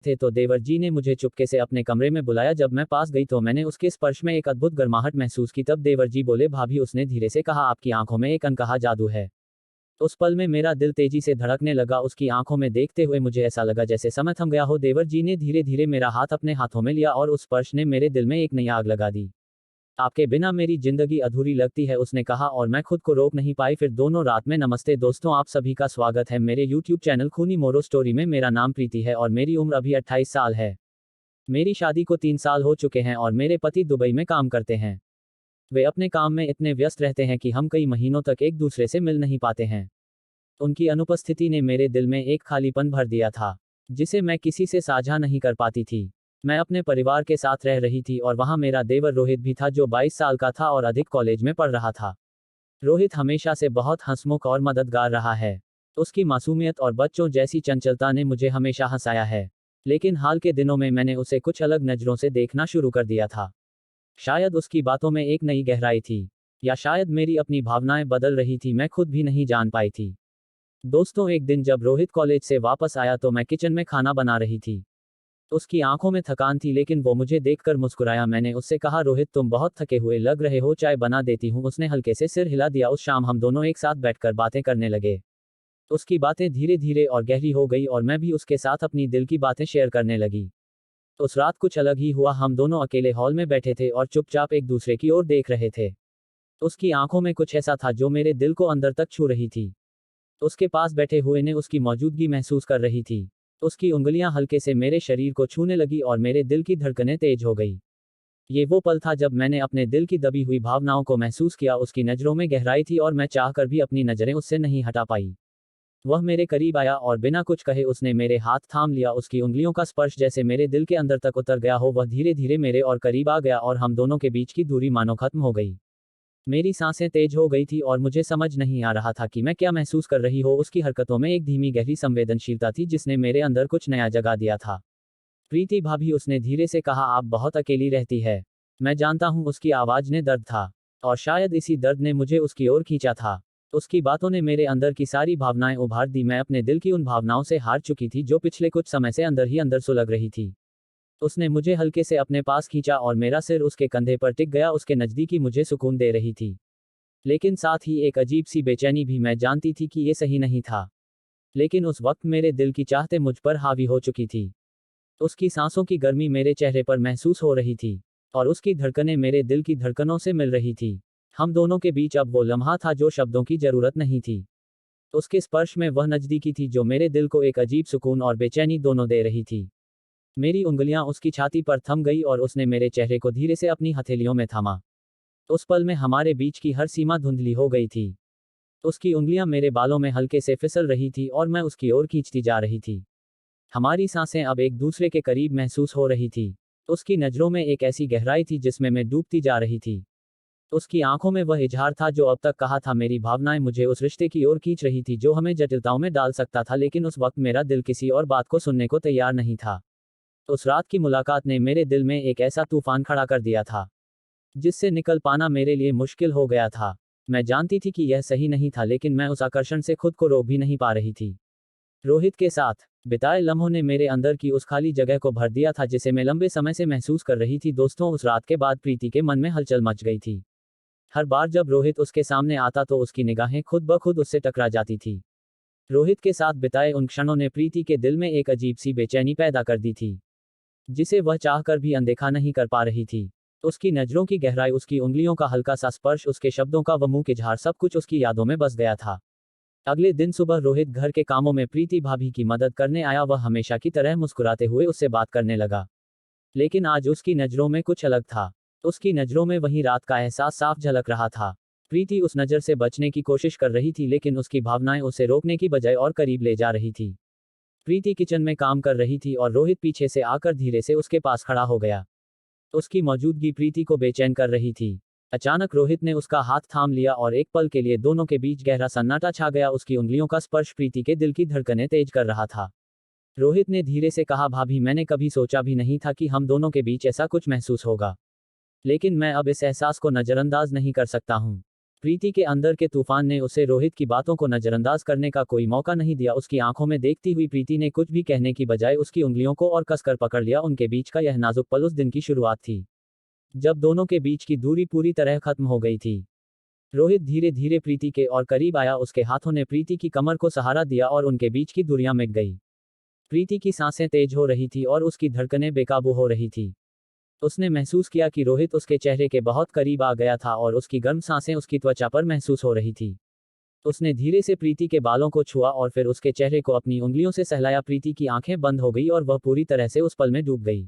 थे तो देवर जी ने मुझे चुपके से अपने कमरे में बुलाया। जब मैं पास गई तो मैंने उसके स्पर्श में एक अद्भुत गर्माहट महसूस की। तब देवर जी बोले, भाभी, उसने धीरे से कहा, आपकी आंखों में एक अनकहा जादू है। उस पल में मेरा दिल तेजी से धड़कने लगा। उसकी आंखों में देखते हुए मुझे ऐसा लगा जैसे समय थम गया हो। देवर जी ने धीरे धीरे मेरा हाथ अपने हाथों में लिया और उस स्पर्श ने मेरे दिल में एक नई आग लगा दी। आपके बिना मेरी जिंदगी अधूरी लगती है, उसने कहा, और मैं खुद को रोक नहीं पाई। फिर दोनों रात में। नमस्ते दोस्तों, आप सभी का स्वागत है मेरे YouTube चैनल खूनी मोरो स्टोरी में। मेरा नाम प्रीति है और मेरी उम्र अभी 28 साल है। मेरी शादी को 3 साल हो चुके हैं और मेरे पति दुबई में काम करते हैं। वे अपने काम में इतने व्यस्त रहते हैं कि हम कई महीनों तक एक दूसरे से मिल नहीं पाते हैं। उनकी अनुपस्थिति ने मेरे दिल में एक खालीपन भर दिया था, जिसे मैं किसी से साझा नहीं कर पाती थी। मैं अपने परिवार के साथ रह रही थी और वहाँ मेरा देवर रोहित भी था, जो 22 साल का था और अधिक कॉलेज में पढ़ रहा था। रोहित हमेशा से बहुत हंसमुख और मददगार रहा है। उसकी मासूमियत और बच्चों जैसी चंचलता ने मुझे हमेशा हंसाया है। लेकिन हाल के दिनों में मैंने उसे कुछ अलग नज़रों से देखना शुरू कर दिया था। शायद उसकी बातों में एक नई गहराई थी, या शायद मेरी अपनी भावनाएं बदल रही थी, मैं खुद भी नहीं जान पाई थी। दोस्तों, एक दिन जब रोहित कॉलेज से वापस आया तो मैं किचन में खाना बना रही थी। उसकी आंखों में थकान थी, लेकिन वो मुझे देखकर मुस्कुराया। मैंने उससे कहा, रोहित, तुम बहुत थके हुए लग रहे हो, चाय बना देती हूँ। उसने हल्के से सिर हिला दिया। उस शाम हम दोनों एक साथ बैठकर बातें करने लगे। उसकी बातें धीरे धीरे और गहरी हो गई और मैं भी उसके साथ अपनी दिल की बातें शेयर करने लगी। उस रात कुछ अलग ही हुआ। हम दोनों अकेले हॉल में बैठे थे और चुपचाप एक दूसरे की ओर देख रहे थे। उसकी आंखों में कुछ ऐसा था जो मेरे दिल को अंदर तक छू रही थी। उसके पास बैठे हुए ने उसकी मौजूदगी महसूस कर रही थी। उसकी उंगलियां हल्के से मेरे शरीर को छूने लगी और मेरे दिल की धड़कनें तेज हो गई। ये वो पल था जब मैंने अपने दिल की दबी हुई भावनाओं को महसूस किया। उसकी नज़रों में गहराई थी और मैं चाहकर भी अपनी नज़रें उससे नहीं हटा पाई। वह मेरे करीब आया और बिना कुछ कहे उसने मेरे हाथ थाम लिया। उसकी उंगलियों का स्पर्श जैसे मेरे दिल के अंदर तक उतर गया हो। वह धीरे धीरे मेरे और करीब आ गया और हम दोनों के बीच की दूरी मानो खत्म हो गई। मेरी सांसें तेज हो गई थी और मुझे समझ नहीं आ रहा था कि मैं क्या महसूस कर रही हो। उसकी हरकतों में एक धीमी गहरी संवेदनशीलता थी जिसने मेरे अंदर कुछ नया जगा दिया था। प्रीति भाभी, उसने धीरे से कहा, आप बहुत अकेली रहती है। मैं जानता हूँ। उसकी आवाज ने दर्द था, और शायद इसी दर्द ने मुझे उसकी ओर खींचा था। उसकी बातों ने मेरे अंदर की सारी भावनाएं उभार दी। मैं अपने दिल की उन भावनाओं से हार चुकी थी जो पिछले कुछ समय से अंदर ही अंदर सुलग रही थी। उसने मुझे हल्के से अपने पास खींचा और मेरा सिर उसके कंधे पर टिक गया। उसके नज़दीकी मुझे सुकून दे रही थी, लेकिन साथ ही एक अजीब सी बेचैनी भी। मैं जानती थी कि ये सही नहीं था, लेकिन उस वक्त मेरे दिल की चाहते मुझ पर हावी हो चुकी थी। उसकी सांसों की गर्मी मेरे चेहरे पर महसूस हो रही थी, और उसकी धड़कनें मेरे दिल की धड़कनों से मिल रही थी। हम दोनों के बीच अब वो लम्हा था जो शब्दों की जरूरत नहीं थी। उसके स्पर्श में वह नज़दीकी थी जो मेरे दिल को एक अजीब सुकून और बेचैनी दोनों दे रही थी। मेरी उंगलियां उसकी छाती पर थम गई और उसने मेरे चेहरे को धीरे से अपनी हथेलियों में थामा। उस पल में हमारे बीच की हर सीमा धुंधली हो गई थी। उसकी उंगलियां मेरे बालों में हल्के से फिसल रही थी और मैं उसकी ओर खींचती जा रही थी। हमारी सांसें अब एक दूसरे के करीब महसूस हो रही थी। उसकी नज़रों में एक ऐसी गहराई थी जिसमें मैं डूबती जा रही थी। उसकी आंखों में वह इजहार था जो अब तक कहा था। मेरी भावनाएं मुझे उस रिश्ते की ओर खींच रही थी जो हमें जटिलताओं में डाल सकता था, लेकिन उस वक्त मेरा दिल किसी और बात को सुनने को तैयार नहीं था। उस रात की मुलाकात ने मेरे दिल में एक ऐसा तूफान खड़ा कर दिया था जिससे निकल पाना मेरे लिए मुश्किल हो गया था। मैं जानती थी कि यह सही नहीं था, लेकिन मैं उस आकर्षण से खुद को रोक भी नहीं पा रही थी। रोहित के साथ बिताए लम्हों ने मेरे अंदर की उस खाली जगह को भर दिया था जिसे मैं लंबे समय से महसूस कर रही थी। दोस्तों, उस रात के बाद प्रीति के मन में हलचल मच गई थी। हर बार जब रोहित उसके सामने आता तो उसकी निगाहें खुद ब खुद उससे टकरा जाती थी। रोहित के साथ बिताए उन क्षणों ने प्रीति के दिल में एक अजीब सी बेचैनी पैदा कर दी थी, जिसे वह चाहकर भी अनदेखा नहीं कर पा रही थी। उसकी नज़रों की गहराई, उसकी उंगलियों का हल्का सा स्पर्श, उसके शब्दों का वह मुंह के इजहार, सब कुछ उसकी यादों में बस गया था। अगले दिन सुबह रोहित घर के कामों में प्रीति भाभी की मदद करने आया। वह हमेशा की तरह मुस्कुराते हुए उससे बात करने लगा, लेकिन आज उसकी नज़रों में कुछ अलग था। उसकी नज़रों में वही रात का एहसास साफ झलक रहा था। प्रीति उस नज़र से बचने की कोशिश कर रही थी, लेकिन उसकी भावनाएं उसे रोकने की बजाय और करीब ले जा रही थी। प्रीति किचन में काम कर रही थी और रोहित पीछे से आकर धीरे से उसके पास खड़ा हो गया। उसकी मौजूदगी प्रीति को बेचैन कर रही थी। अचानक रोहित ने उसका हाथ थाम लिया और एक पल के लिए दोनों के बीच गहरा सन्नाटा छा गया। उसकी उंगलियों का स्पर्श प्रीति के दिल की धड़कनें तेज कर रहा था। रोहित ने धीरे से कहा, भाभी, मैंने कभी सोचा भी नहीं था कि हम दोनों के बीच ऐसा कुछ महसूस होगा, लेकिन मैं अब इस एहसास को नज़रअंदाज नहीं कर सकता हूँ। प्रीति के अंदर के तूफान ने उसे रोहित की बातों को नजरअंदाज करने का कोई मौका नहीं दिया। उसकी आंखों में देखती हुई प्रीति ने कुछ भी कहने की बजाय उसकी उंगलियों को और कसकर पकड़ लिया। उनके बीच का यह नाजुक पल उस दिन की शुरुआत थी जब दोनों के बीच की दूरी पूरी तरह खत्म हो गई थी। रोहित धीरे धीरे प्रीति के और करीब आया। उसके हाथों ने प्रीति की कमर को सहारा दिया और उनके बीच की दूरियां मिट गई। प्रीति की सांसें तेज हो रही थी और उसकी धड़कनें बेकाबू हो रही थी। उसने महसूस किया कि रोहित उसके चेहरे के बहुत करीब आ गया था और उसकी गर्म सांसें उसकी त्वचा पर महसूस हो रही थी। उसने धीरे से प्रीति के बालों को छुआ और फिर उसके चेहरे को अपनी उंगलियों से सहलाया। प्रीति की आंखें बंद हो गई और वह पूरी तरह से उस पल में डूब गई।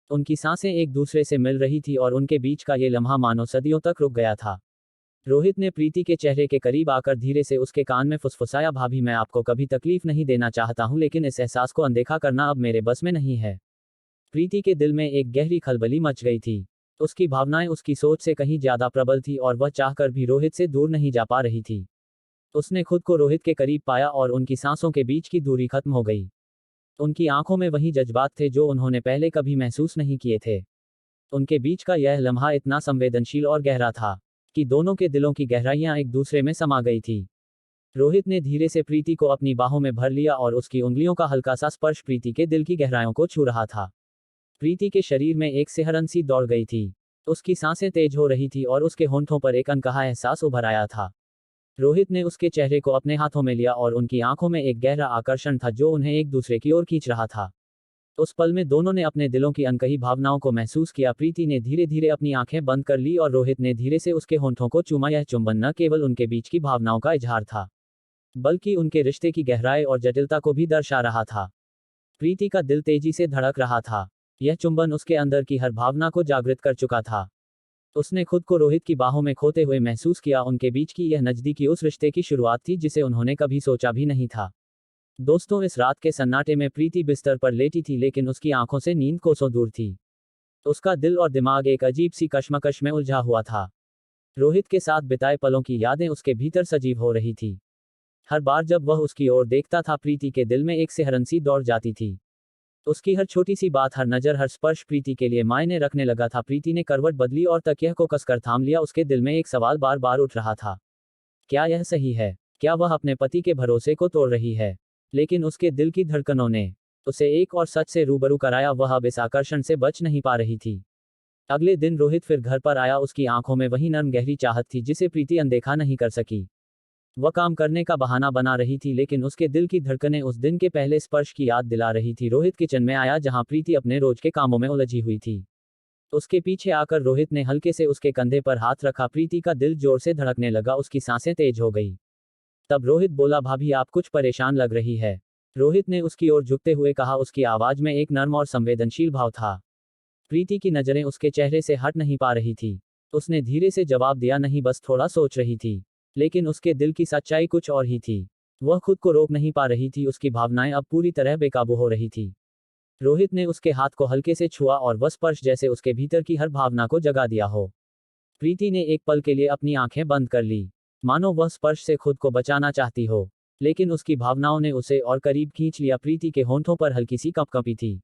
उनकी सांसें एक दूसरे से मिल रही थी और उनके बीच का ये लम्हा मानो सदियों तक रुक गया था। रोहित ने प्रीति के चेहरे के करीब आकर धीरे से उसके कान में फुसफुसाया, भाभी मैं आपको कभी तकलीफ नहीं देना चाहता हूं, लेकिन इस एहसास को अनदेखा करना अब मेरे बस में नहीं है। प्रीति के दिल में एक गहरी खलबली मच गई थी। उसकी भावनाएं उसकी सोच से कहीं ज्यादा प्रबल थी और वह चाहकर भी रोहित से दूर नहीं जा पा रही थी। उसने खुद को रोहित के करीब पाया और उनकी सांसों के बीच की दूरी खत्म हो गई। उनकी आंखों में वही जज्बात थे जो उन्होंने पहले कभी महसूस नहीं किए थे। उनके बीच का यह लम्हा इतना संवेदनशील और गहरा था कि दोनों के दिलों की गहराइयां एक दूसरे में समा गई थी। रोहित ने धीरे से प्रीति को अपनी बाहों में भर लिया और उसकी उंगलियों का हल्का सा स्पर्श प्रीति के दिल की गहराइयों को छू रहा था। प्रीति के शरीर में एक सिहरन सी दौड़ गई थी। उसकी सांसें तेज हो रही थी और उसके होंठों पर एक अनकहा एहसास उभर आया था। रोहित ने उसके चेहरे को अपने हाथों में लिया और उनकी आंखों में एक गहरा आकर्षण था जो उन्हें एक दूसरे की ओर खींच रहा था। उस पल में दोनों ने अपने दिलों की अनकही भावनाओं को महसूस किया। प्रीति ने धीरे धीरे अपनी आंखें बंद कर ली और रोहित ने धीरे से उसके होंठों को चूमा। यह चुंबन न केवल उनके बीच की भावनाओं का इजहार था, बल्कि उनके रिश्ते की गहराई और जटिलता को भी दर्शा रहा था। प्रीति का दिल तेजी से धड़क रहा था। यह चुंबन उसके अंदर की हर भावना को जागृत कर चुका था। उसने खुद को रोहित की बाहों में खोते हुए महसूस किया। उनके बीच की यह नजदीकी उस रिश्ते की शुरुआत थी जिसे उन्होंने कभी सोचा भी नहीं था। दोस्तों, इस रात के सन्नाटे में प्रीति बिस्तर पर लेटी थी, लेकिन उसकी आंखों से नींद कोसों दूर थी। उसका दिल और दिमाग एक अजीब सी कश्मकश में उलझा हुआ था। रोहित के साथ बिताए पलों की यादें उसके भीतर सजीव हो रही थी। हर बार जब वह उसकी ओर देखता था, प्रीति के दिल में एक सिहरन सी दौड़ जाती थी। उसकी हर छोटी सी बात, हर नजर, हर स्पर्श प्रीति के लिए मायने रखने लगा था। प्रीति ने करवट बदली और तकिया को कसकर थाम लिया। उसके दिल में एक सवाल बार बार उठ रहा था, क्या यह सही है? क्या वह अपने पति के भरोसे को तोड़ रही है? लेकिन उसके दिल की धड़कनों ने उसे एक और सच से रूबरू कराया। वह अब इस आकर्षण से बच नहीं पा रही थी। अगले दिन रोहित फिर घर पर आया। उसकी आंखों में वही नर्म गहरी चाहत थी जिसे प्रीति अनदेखा नहीं कर सकी। वह काम करने का बहाना बना रही थी, लेकिन उसके दिल की धड़कनें उस दिन के पहले स्पर्श की याद दिला रही थी। रोहित किचन में आया जहां प्रीति अपने रोज के कामों में उलझी हुई थी। उसके पीछे आकर रोहित ने हल्के से उसके कंधे पर हाथ रखा। प्रीति का दिल जोर से धड़कने लगा। उसकी सांसें तेज हो गई। तब रोहित बोला, भाभी आप कुछ परेशान लग रही है। रोहित ने उसकी ओर झुकते हुए कहा। उसकी आवाज में एक नर्म और संवेदनशील भाव था। प्रीति की नजरें उसके चेहरे से हट नहीं पा रही थी। उसने धीरे से जवाब दिया, नहीं, बस थोड़ा सोच रही थी। लेकिन उसके दिल की सच्चाई कुछ और ही थी। वह खुद को रोक नहीं पा रही थी। उसकी भावनाएं अब पूरी तरह बेकाबू हो रही थी। रोहित ने उसके हाथ को हल्के से छुआ और वह स्पर्श जैसे उसके भीतर की हर भावना को जगा दिया हो। प्रीति ने एक पल के लिए अपनी आंखें बंद कर ली, मानो वह स्पर्श से खुद को बचाना चाहती हो, लेकिन उसकी भावनाओं ने उसे और करीब खींच लिया। प्रीति के होंठों पर हल्की सी कंपकंपी थी।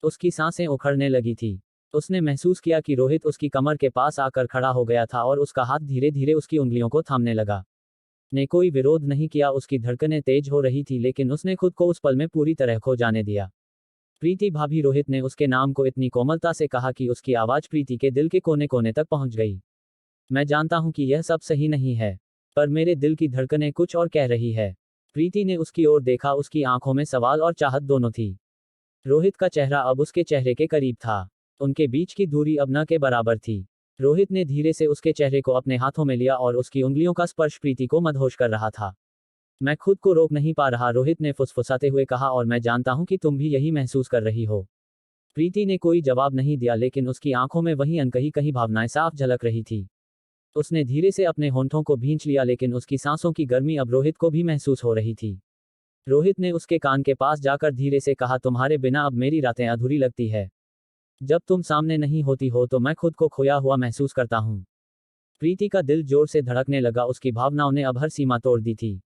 उसकी सांसें उखड़ने लगी थी। उसने महसूस किया कि रोहित उसकी कमर के पास आकर खड़ा हो गया था और उसका हाथ धीरे धीरे उसकी उंगलियों को थामने लगा। ने कोई विरोध नहीं किया। उसकी धड़कनें तेज हो रही थी, लेकिन उसने खुद को उस पल में पूरी तरह खो जाने दिया। प्रीति भाभी, रोहित ने उसके नाम को इतनी कोमलता से कहा कि उसकी आवाज प्रीति के दिल के कोने कोने तक पहुंच गई। मैं जानता हूं कि यह सब सही नहीं है, पर मेरे दिल की धड़कनें कुछ और कह रही है। प्रीति ने उसकी ओर देखा। उसकी आंखों में सवाल और चाहत दोनों थी। रोहित का चेहरा अब उसके चेहरे के करीब था। उनके बीच की दूरी अब न के बराबर थी। रोहित ने धीरे से उसके चेहरे को अपने हाथों में लिया और उसकी उंगलियों का स्पर्श प्रीति को मदहोश कर रहा था। मैं खुद को रोक नहीं पा रहा, रोहित ने फुसफुसाते हुए कहा, और मैं जानता हूं कि तुम भी यही महसूस कर रही हो। प्रीति ने कोई जवाब नहीं दिया, लेकिन उसकी आंखों में वही अनकही कही भावनाएं साफ झलक रही थी। उसने धीरे से अपने होंठों को भींच लिया, लेकिन उसकी सांसों की गर्मी अब रोहित को भी महसूस हो रही थी। रोहित ने उसके कान के पास जाकर धीरे से कहा, तुम्हारे बिना अब मेरी रातें अधूरी लगती है। जब तुम सामने नहीं होती हो तो मैं खुद को खोया हुआ महसूस करता हूं। प्रीति का दिल जोर से धड़कने लगा। उसकी भावनाओं ने अब हर सीमा तोड़ दी थी।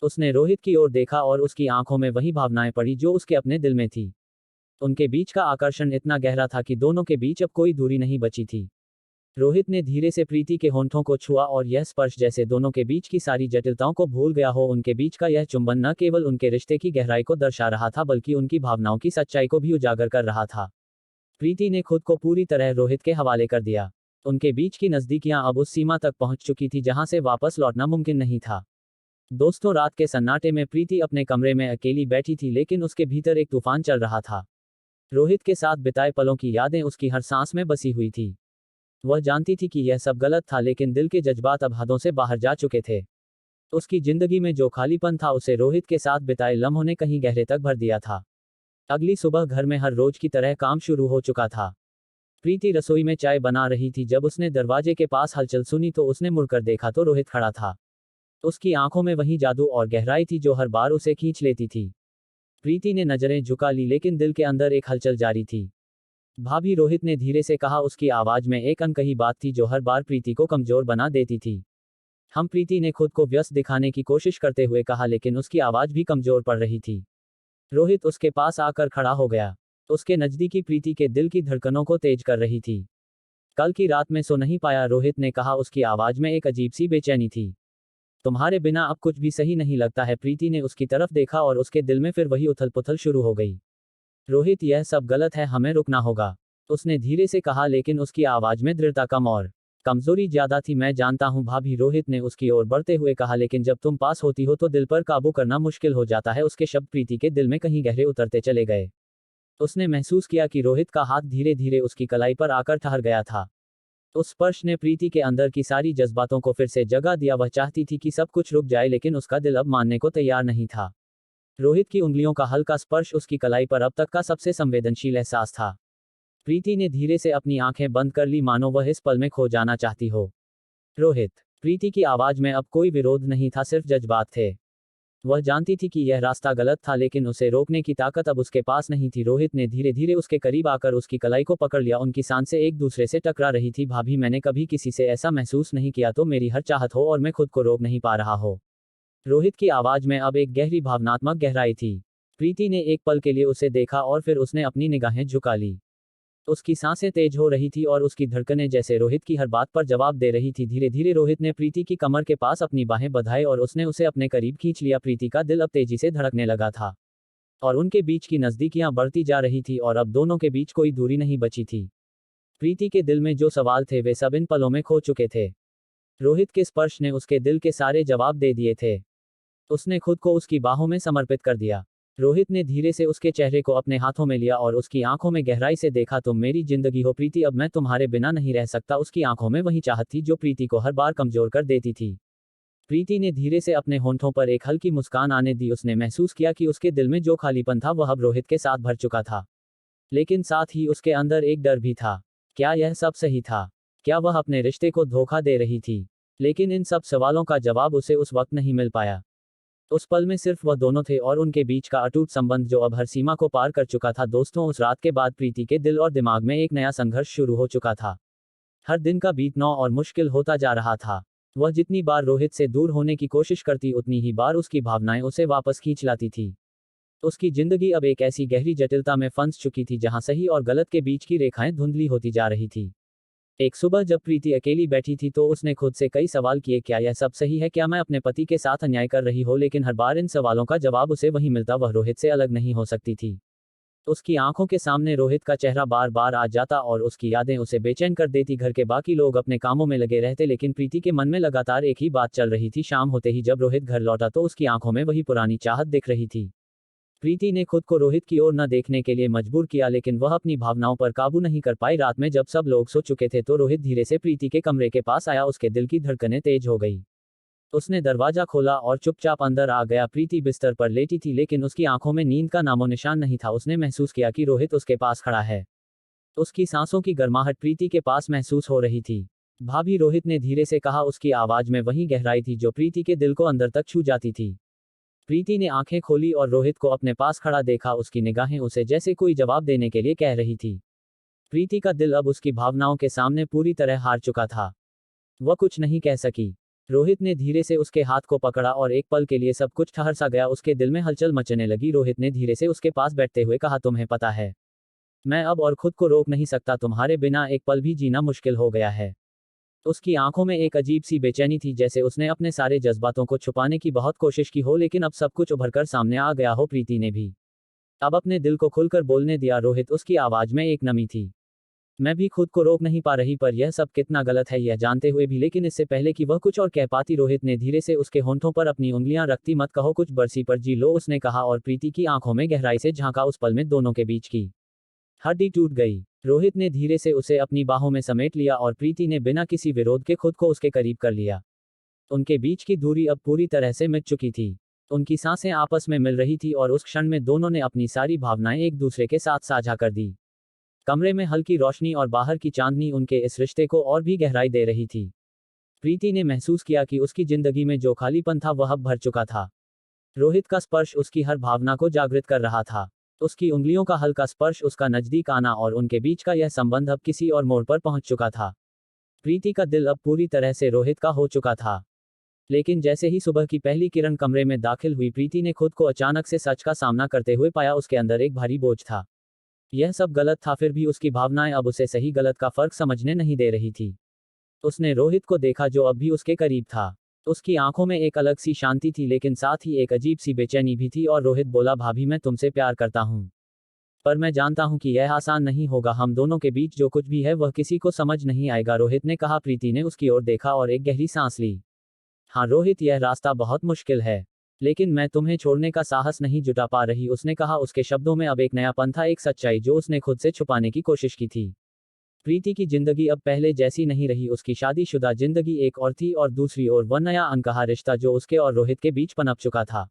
उसने रोहित की ओर देखा और उसकी आंखों में वही भावनाएं पड़ी जो उसके अपने दिल में थी। उनके बीच का आकर्षण इतना गहरा था कि दोनों के बीच अब कोई दूरी नहीं बची थी। रोहित ने धीरे से प्रीति के होंठों को छुआ और यह स्पर्श जैसे दोनों के बीच की सारी जटिलताओं को भूल गया हो। उनके बीच का यह चुंबन न केवल उनके रिश्ते की गहराई को दर्शा रहा था बल्कि उनकी भावनाओं की सच्चाई को भी उजागर कर रहा था। प्रीति ने खुद को पूरी तरह रोहित के हवाले कर दिया। उनके बीच की नज़दीकियां अब उस सीमा तक पहुंच चुकी थी जहां से वापस लौटना मुमकिन नहीं था। दोस्तों, रात के सन्नाटे में प्रीति अपने कमरे में अकेली बैठी थी, लेकिन उसके भीतर एक तूफान चल रहा था। रोहित के साथ बिताए पलों की यादें उसकी हर सांस में बसी हुई थी। वह जानती थी कि यह सब गलत था, लेकिन दिल के जज्बात अब हदों से बाहर जा चुके थे। उसकी जिंदगी में जो खालीपन था उसे रोहित के साथ बिताए लम्हों ने कहीं गहरे तक भर दिया था। अगली सुबह घर में हर रोज की तरह काम शुरू हो चुका था। प्रीति रसोई में चाय बना रही थी। जब उसने दरवाजे के पास हलचल सुनी तो उसने मुड़कर देखा तो रोहित खड़ा था। उसकी आंखों में वही जादू और गहराई थी जो हर बार उसे खींच लेती थी। प्रीति ने नजरें झुका ली, लेकिन दिल के अंदर एक हलचल जारी थी। भाभी, रोहित ने धीरे से कहा। उसकी आवाज में एक अनकही बात थी जो हर बार प्रीति को कमजोर बना देती थी। हम प्रीति ने खुद को व्यस्त दिखाने की कोशिश करते हुए कहा, लेकिन उसकी आवाज भी कमजोर पड़ रही थी। रोहित उसके पास आकर खड़ा हो गया। उसके नजदीकी प्रीति के दिल की धड़कनों को तेज कर रही थी। कल की रात में सो नहीं पाया, रोहित ने कहा। उसकी आवाज में एक अजीब सी बेचैनी थी। तुम्हारे बिना अब कुछ भी सही नहीं लगता है। प्रीति ने उसकी तरफ देखा और उसके दिल में फिर वही उथल पुथल शुरू हो गई। रोहित, यह सब गलत है, हमें रुकना होगा, उसने धीरे से कहा, लेकिन उसकी आवाज में दृढ़ता कम और कमजोरी ज्यादा थी। मैं जानता हूं भाभी, रोहित ने उसकी ओर बढ़ते हुए कहा, लेकिन जब तुम पास होती हो तो दिल पर काबू करना मुश्किल हो जाता है। उसके शब्द प्रीति के दिल में कहीं गहरे उतरते चले गए। उसने महसूस किया कि रोहित का हाथ धीरे धीरे उसकी कलाई पर आकर ठहर गया था। उस स्पर्श ने प्रीति के अंदर की सारी जज्बातों को फिर से जगा दिया। वह चाहती थी कि सब कुछ रुक जाए, लेकिन उसका दिल अब मानने को तैयार नहीं था। रोहित की उंगलियों का हल्का स्पर्श उसकी कलाई पर अब तक का सबसे संवेदनशील एहसास था। प्रीति ने धीरे से अपनी आंखें बंद कर ली, मानो वह इस पल में खो जाना चाहती हो। रोहित, प्रीति की आवाज में अब कोई विरोध नहीं था, सिर्फ जज्बात थे। वह जानती थी कि यह रास्ता गलत था, लेकिन उसे रोकने की ताकत अब उसके पास नहीं थी। रोहित ने धीरे धीरे उसके करीब आकर उसकी कलाई को पकड़ लिया। उनकी सांसें एक दूसरे से टकरा रही थी। भाभी, मैंने कभी किसी से ऐसा महसूस नहीं किया। तो मेरी हर चाहत हो और मैं खुद को रोक नहीं पा रहा हो। रोहित की आवाज में अब एक गहरी भावनात्मक गहराई थी। प्रीति ने एक पल के लिए उसे देखा और फिर उसने अपनी निगाहें झुका ली। उसकी सांसें तेज हो रही थी और उसकी धड़कनें जैसे रोहित की हर बात पर जवाब दे रही थी। धीरे धीरे रोहित ने प्रीति की कमर के पास अपनी बाहें बधाई और उसने उसे अपने करीब खींच लिया। प्रीति का दिल अब तेजी से धड़कने लगा था और उनके बीच की नजदीकियां बढ़ती जा रही थी और अब दोनों के बीच कोई दूरी नहीं बची थी। प्रीति के दिल में जो सवाल थे वे सब इन पलों में खो चुके थे। रोहित के स्पर्श ने उसके दिल के सारे जवाब दे दिए थे। उसने खुद को उसकी बाहों में समर्पित कर दिया। रोहित ने धीरे से उसके चेहरे को अपने हाथों में लिया और उसकी आंखों में गहराई से देखा। तुम मेरी जिंदगी हो प्रीति, अब मैं तुम्हारे बिना नहीं रह सकता। उसकी आंखों में वही चाहत थी जो प्रीति को हर बार कमजोर कर देती थी। प्रीति ने धीरे से अपने होंठों पर एक हल्की मुस्कान आने दी। उसने महसूस किया कि उसके दिल में जो खालीपन था वह अब रोहित के साथ भर चुका था, लेकिन साथ ही उसके अंदर एक डर भी था। क्या यह सब सही था? क्या वह अपने रिश्ते को धोखा दे रही थी? लेकिन इन सब सवालों का जवाब उसे उस वक्त नहीं मिल पाया। उस पल में सिर्फ वह दोनों थे और उनके बीच का अटूट संबंध जो अब हर सीमा को पार कर चुका था। दोस्तों, उस रात के बाद प्रीति के दिल और दिमाग में एक नया संघर्ष शुरू हो चुका था। हर दिन का बीतना और मुश्किल होता जा रहा था। वह जितनी बार रोहित से दूर होने की कोशिश करती उतनी ही बार उसकी भावनाएं उसे वापस खींच लाती थी। उसकी जिंदगी अब एक ऐसी गहरी जटिलता में फंस चुकी थी जहां सही और गलत के बीच की रेखाएं धुंधली होती जा रही थी। एक सुबह जब प्रीति अकेली बैठी थी तो उसने खुद से कई सवाल किए। क्या यह सब सही है? क्या मैं अपने पति के साथ अन्याय कर रही हूं? लेकिन हर बार इन सवालों का जवाब उसे वही मिलता, वह रोहित से अलग नहीं हो सकती थी। उसकी आंखों के सामने रोहित का चेहरा बार बार आ जाता और उसकी यादें उसे बेचैन कर देती। घर के बाकी लोग अपने कामों में लगे रहते, लेकिन प्रीति के मन में लगातार एक ही बात चल रही थी। शाम होते ही जब रोहित घर लौटा तो उसकी आंखों में वही पुरानी चाहत दिख रही थी। प्रीति ने खुद को रोहित की ओर न देखने के लिए मजबूर किया, लेकिन वह अपनी भावनाओं पर काबू नहीं कर पाई। रात में जब सब लोग सो चुके थे तो रोहित धीरे से प्रीति के कमरे के पास आया। उसके दिल की धड़कनें तेज हो गई। उसने दरवाजा खोला और चुपचाप अंदर आ गया। प्रीति बिस्तर पर लेटी थी, लेकिन उसकी आंखों में नींद का नामो निशान नहीं था। उसने महसूस किया कि रोहित उसके पास खड़ा है। उसकी सांसों की गर्माहट प्रीति के पास महसूस हो रही थी। भाभी, रोहित ने धीरे से कहा। उसकी आवाज में वही गहराई थी जो प्रीति के दिल को अंदर तक छू जाती थी। प्रीति ने आंखें खोली और रोहित को अपने पास खड़ा देखा। उसकी निगाहें उसे जैसे कोई जवाब देने के लिए कह रही थी। प्रीति का दिल अब उसकी भावनाओं के सामने पूरी तरह हार चुका था। वह कुछ नहीं कह सकी। रोहित ने धीरे से उसके हाथ को पकड़ा और एक पल के लिए सब कुछ ठहर सा गया। उसके दिल में हलचल मचने लगी। रोहित ने धीरे से उसके पास बैठते हुए कहा, तुम्हें पता है, मैं अब और खुद को रोक नहीं सकता। तुम्हारे बिना एक पल भी जीना मुश्किल हो गया है। उसकी आंखों में एक अजीब सी बेचैनी थी, जैसे उसने अपने सारे जज्बातों को छुपाने की बहुत कोशिश की हो, लेकिन अब सब कुछ उभरकर सामने आ गया हो। प्रीति ने भी अब अपने दिल को खुलकर बोलने दिया। रोहित, उसकी आवाज में एक नमी थी। मैं भी खुद को रोक नहीं पा रही, पर यह सब कितना गलत है यह जानते हुए भी। लेकिन इससे पहले कि वह कुछ और कह पाती, रोहित ने धीरे से उसके होंठों पर अपनी उंगलियां रखती, मत कहो कुछ, बरसी पर जी लो, उसने कहा, और प्रीति की आंखों में गहराई से झांका। उस पल में दोनों के बीच की हड्डी टूट गई। रोहित ने धीरे से उसे अपनी बाहों में समेट लिया और प्रीति ने बिना किसी विरोध के खुद को उसके करीब कर लिया। उनके बीच की दूरी अब पूरी तरह से मिट चुकी थी। उनकी सांसें आपस में मिल रही थी और उस क्षण में दोनों ने अपनी सारी भावनाएं एक दूसरे के साथ साझा कर दी। कमरे में हल्की रोशनी और बाहर की चांदनी उनके इस रिश्ते को और भी गहराई दे रही थी। प्रीति ने महसूस किया कि उसकी जिंदगी में जो खालीपन था वह अब भर चुका था। रोहित का स्पर्श उसकी हर भावना को जागृत कर रहा था। उसकी उंगलियों का हल्का स्पर्श, उसका नजदीक आना और उनके बीच का यह संबंध अब किसी और मोड़ पर पहुंच चुका था। प्रीति का दिल अब पूरी तरह से रोहित का हो चुका था। लेकिन जैसे ही सुबह की पहली किरण कमरे में दाखिल हुई, प्रीति ने खुद को अचानक से सच का सामना करते हुए पाया। उसके अंदर एक भारी बोझ था। यह सब गलत था, फिर भी उसकी भावनाएं अब उसे सही गलत का फर्क समझने नहीं दे रही थी। उसने रोहित को देखा, जो अब भी उसके करीब था। उसकी आंखों में एक अलग सी शांति थी, लेकिन साथ ही एक अजीब सी बेचैनी भी थी। और रोहित बोला, भाभी, मैं तुमसे प्यार करता हूँ, पर मैं जानता हूँ कि यह आसान नहीं होगा। हम दोनों के बीच जो कुछ भी है वह किसी को समझ नहीं आएगा, रोहित ने कहा। प्रीति ने उसकी ओर देखा और एक गहरी सांस ली। हाँ रोहित, यह रास्ता बहुत मुश्किल है, लेकिन मैं तुम्हें छोड़ने का साहस नहीं जुटा पा रही, उसने कहा। उसके शब्दों में अब एक नयापन था, एक सच्चाई जो उसने खुद से छुपाने की कोशिश की थी। प्रीति की जिंदगी अब पहले जैसी नहीं रही। उसकी शादीशुदा जिंदगी एक और थी, और दूसरी ओर वह नया अनकहा रिश्ता जो उसके और रोहित के बीच पनप चुका था।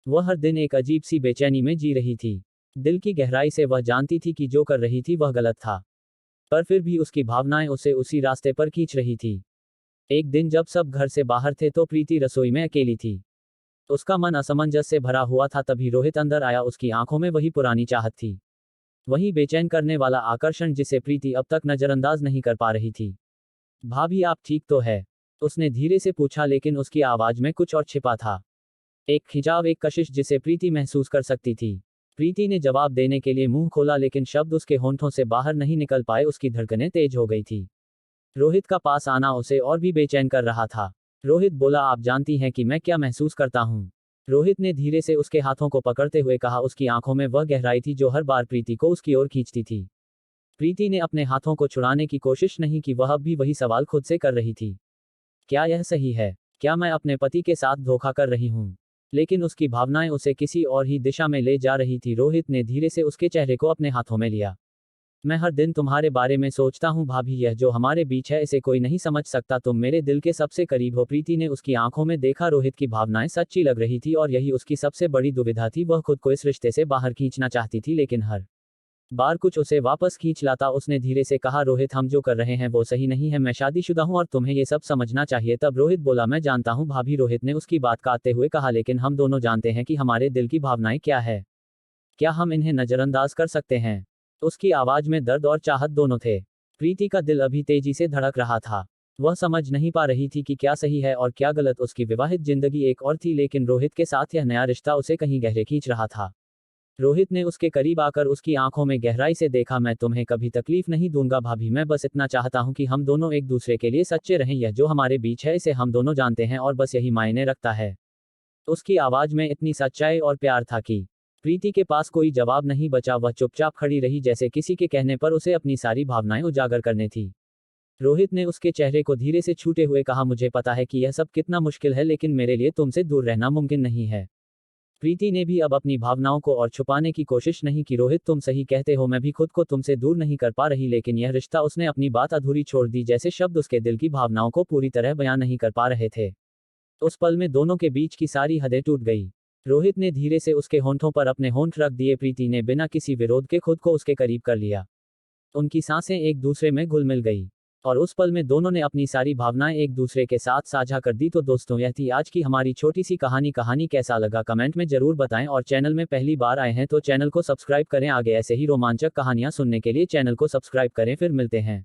वह हर दिन एक अजीब सी बेचैनी में जी रही थी। दिल की गहराई से वह जानती थी कि जो कर रही थी वह गलत था, पर फिर भी उसकी भावनाएं उसे उसी रास्ते पर खींच रही थी। एक दिन जब सब घर से बाहर थे तो प्रीति रसोई में अकेली थी। उसका मन असमंजस से भरा हुआ था। तभी रोहित अंदर आया। उसकी आंखों में वही पुरानी चाहत थी, वही बेचैन करने वाला आकर्षण जिसे प्रीति अब तक नजरअंदाज नहीं कर पा रही थी। भाभी, आप ठीक तो है? उसने धीरे से पूछा, लेकिन उसकी आवाज में कुछ और छिपा था। एक खिंचाव, एक कशिश जिसे प्रीति महसूस कर सकती थी। प्रीति ने जवाब देने के लिए मुंह खोला, लेकिन शब्द उसके होंठों से बाहर नहीं निकल पाए। उसकी धड़कनें तेज हो गई थी। रोहित का पास आना उसे और भी बेचैन कर रहा था। रोहित बोला, आप जानती हैं कि मैं क्या महसूस करता हूँ? रोहित ने धीरे से उसके हाथों को पकड़ते हुए कहा। उसकी आंखों में वह गहराई थी जो हर बार प्रीति को उसकी ओर खींचती थी। प्रीति ने अपने हाथों को छुड़ाने की कोशिश नहीं की। वह अब भी वही सवाल खुद से कर रही थी, क्या यह सही है? क्या मैं अपने पति के साथ धोखा कर रही हूँ? लेकिन उसकी भावनाएं उसे किसी और ही दिशा में ले जा रही थी। रोहित ने धीरे से उसके चेहरे को अपने हाथों में लिया। मैं हर दिन तुम्हारे बारे में सोचता हूँ भाभी, यह जो हमारे बीच है इसे कोई नहीं समझ सकता। तुम मेरे दिल के सबसे करीब हो। प्रीति ने उसकी आंखों में देखा। रोहित की भावनाएं सच्ची लग रही थी और यही उसकी सबसे बड़ी दुविधा थी। वह खुद को इस रिश्ते से बाहर खींचना चाहती थी, लेकिन हर बार कुछ उसे वापस खींच लाता। उसने धीरे से कहा, रोहित, हम जो कर रहे हैं वो सही नहीं है। मैं शादीशुदा हूँ और तुम्हें ये सब समझना चाहिए। तब रोहित बोला, मैं जानता हूँ भाभी, रोहित ने उसकी बात काटते हुए कहा, लेकिन हम दोनों जानते हैं कि हमारे दिल की भावनाएं क्या है। क्या हम इन्हें नजरअंदाज कर सकते हैं? उसकी आवाज में दर्द और चाहत दोनों थे। प्रीति का दिल अभी तेजी से धड़क रहा था। वह समझ नहीं पा रही थी कि क्या सही है और क्या गलत। उसकी विवाहित जिंदगी एक और थी, लेकिन रोहित के साथ यह नया रिश्ता उसे कहीं गहरे खींच रहा था। रोहित ने उसके करीब आकर उसकी आंखों में गहराई से देखा। मैं तुम्हें कभी तकलीफ नहीं दूंगा भाभी, मैं बस इतना चाहता हूं कि हम दोनों एक दूसरे के लिए सच्चे रहें। यह जो हमारे बीच है इसे हम दोनों जानते हैं और बस यही मायने रखता है। उसकी आवाज में इतनी सच्चाई और प्यार था कि प्रीति के पास कोई जवाब नहीं बचा। वह चुपचाप खड़ी रही, जैसे किसी के कहने पर उसे अपनी सारी भावनाएं उजागर करनी थी। रोहित ने उसके चेहरे को धीरे से छूते हुए कहा, मुझे पता है कि यह सब कितना मुश्किल है, लेकिन मेरे लिए तुमसे दूर रहना मुमकिन नहीं है। प्रीति ने भी अब अपनी भावनाओं को और छुपाने की कोशिश नहीं की। रोहित, तुम सही कहते हो, मैं भी खुद को तुमसे दूर नहीं कर पा रही, लेकिन यह रिश्ता, उसने अपनी बात अधूरी छोड़ दी, जैसे शब्द उसके दिल की भावनाओं को पूरी तरह बयां नहीं कर पा रहे थे। उस पल में दोनों के बीच की सारी हदें टूट गई। रोहित ने धीरे से उसके होंठों पर अपने होंठ रख दिए। प्रीति ने बिना किसी विरोध के खुद को उसके करीब कर लिया। उनकी सांसें एक दूसरे में घुल मिल गई और उस पल में दोनों ने अपनी सारी भावनाएं एक दूसरे के साथ साझा कर दी। तो दोस्तों, यह थी आज की हमारी छोटी सी कहानी कैसा लगा कमेंट में जरूर बताएं, और चैनल में पहली बार आए हैं तो चैनल को सब्सक्राइब करें। आगे ऐसे ही रोमांचक कहानियां सुनने के लिए चैनल को सब्सक्राइब करें। फिर मिलते हैं।